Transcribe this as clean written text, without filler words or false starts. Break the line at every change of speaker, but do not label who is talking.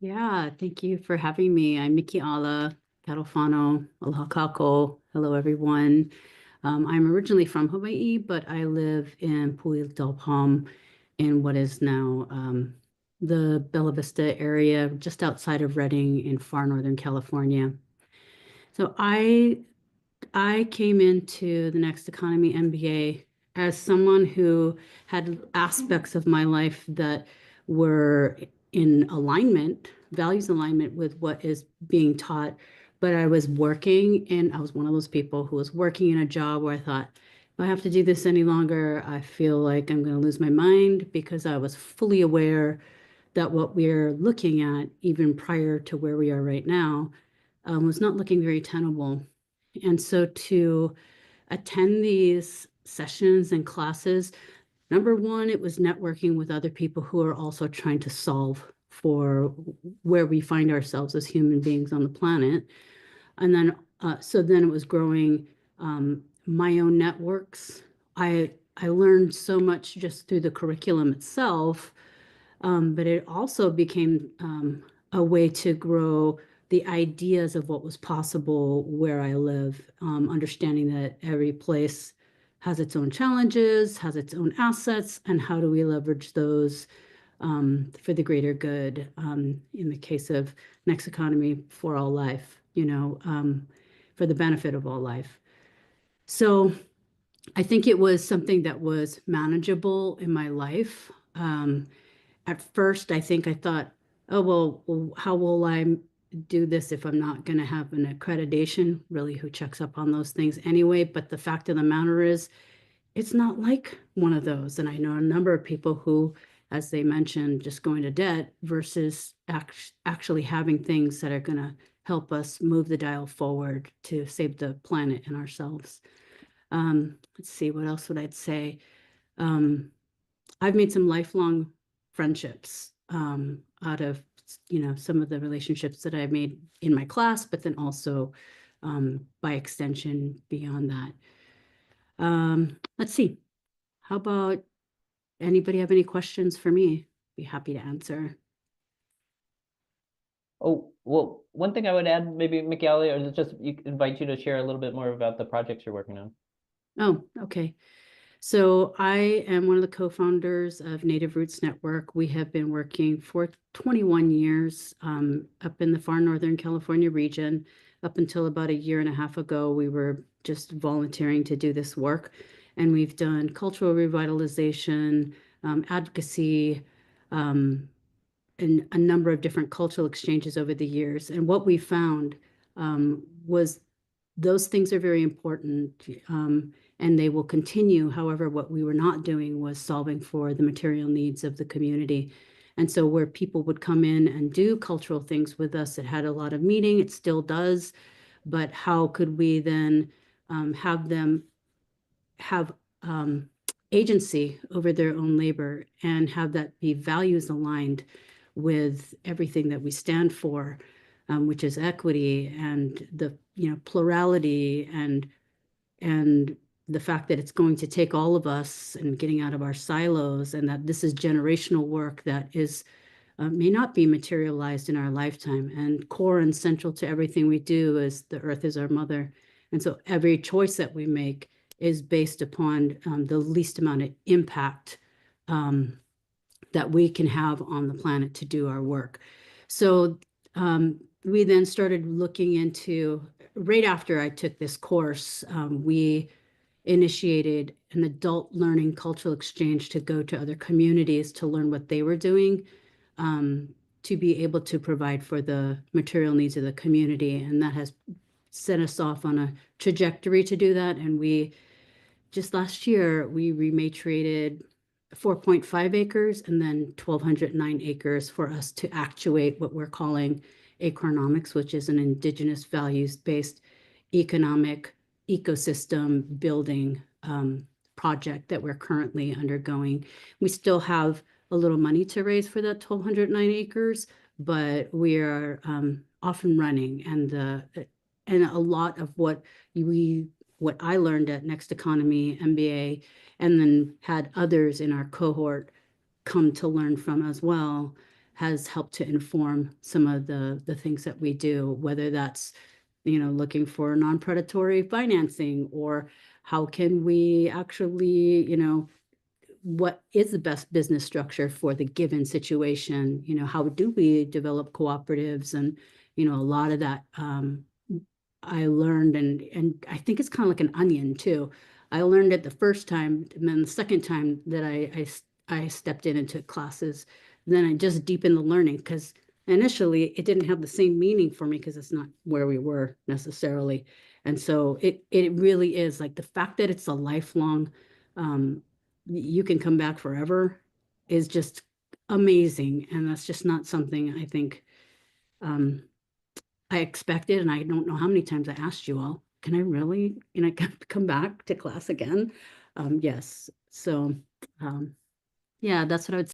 Yeah, thank you for having me. I'm Miki'ala Catalfano. Aloha kako. Hello, everyone. I'm originally from Hawaii, but I live in Puli Del Palm in what is now the Bella Vista area, just outside of Redding in far Northern California. So I came into the Next Economy MBA as someone who had aspects of my life that were in alignment, values alignment with what is being taught. But I was working, and I was one of those people who was working in a job where I thought, if I have to do this any longer, I feel like I'm going to lose my mind, because I was fully aware that what we're looking at, even prior to where we are right now, was not looking very tenable. And so to attend these sessions and classes, number one, it was networking with other people who are also trying to solve for where we find ourselves as human beings on the planet. And then, so then it was growing my own networks. I learned so much just through the curriculum itself, but it also became a way to grow the ideas of what was possible where I live, understanding that every place has its own challenges, has its own assets, and how do we leverage those for the greater good, in the case of Next Economy for all life, for the benefit of all life. So I think it was something that was manageable in my life. At first, I think I thought, oh, well, how will I do this if I'm not going to have an accreditation? Really, who checks up on those things anyway? But the fact of the matter is, it's not like one of those. And I know a number of people who, as they mentioned, just going to debt versus actually having things that are going to help us move the dial forward to save the planet and ourselves. Let's see, what else would I say? Um, I've made some lifelong friendships out of, some of the relationships that I've made in my class, but then also by extension beyond that. Let's see. How about anybody have any questions for me? Be happy to answer.
Oh, well, one thing I would add, maybe Miki'ala, or just invite you to share a little bit more about the projects you're working on.
Oh, okay. So I am one of the co-founders of Native Roots Network. We have been working for 21 years up in the far Northern California region. Up until about a year and a half ago, we were just volunteering to do this work. And we've done cultural revitalization, advocacy, um, and a number of different cultural exchanges over the years. And what we found was those things are very important, and they will continue. However, what we were not doing was solving for the material needs of the community. And so where people would come in and do cultural things with us, it had a lot of meaning, it still does, but how could we then have them have agency over their own labor and have that be values aligned with everything that we stand for, which is equity and the plurality and the fact that it's going to take all of us and getting out of our silos, and that this is generational work that is may not be materialized in our lifetime. And core and central to everything we do is the earth is our mother. And so every choice that we make is based upon the least amount of impact um, that we can have on the planet to do our work. So we then started looking into, right after I took this course, we initiated an adult learning cultural exchange to go to other communities to learn what they were doing, to be able to provide for the material needs of the community. And that has set us off on a trajectory to do that. And we just last year, we rematriated 4.5 acres and then 1,209 acres for us to actuate what we're calling Acornomics, which is an indigenous values-based economic ecosystem building project that we're currently undergoing. We still have a little money to raise for that 1,209 acres, but we are off and running, and a lot of what I learned at Next Economy MBA, and then had others in our cohort come to learn from as well, has helped to inform some of the things that we do, whether that's, looking for non-predatory financing, or how can we actually, what is the best business structure for the given situation? How do we develop cooperatives? And, a lot of that I learned, and I think it's kind of like an onion too. I learned it the first time, and then the second time that I stepped in and took classes, then I just deepened the learning, because initially it didn't have the same meaning for me because it's not where we were necessarily. And so it really is like the fact that it's a lifelong, you can come back forever, is just amazing. And that's just not something I think um, I expected. And I don't know how many times I asked you all, can I really, come back to class again? Yes. So, yeah, that's what I would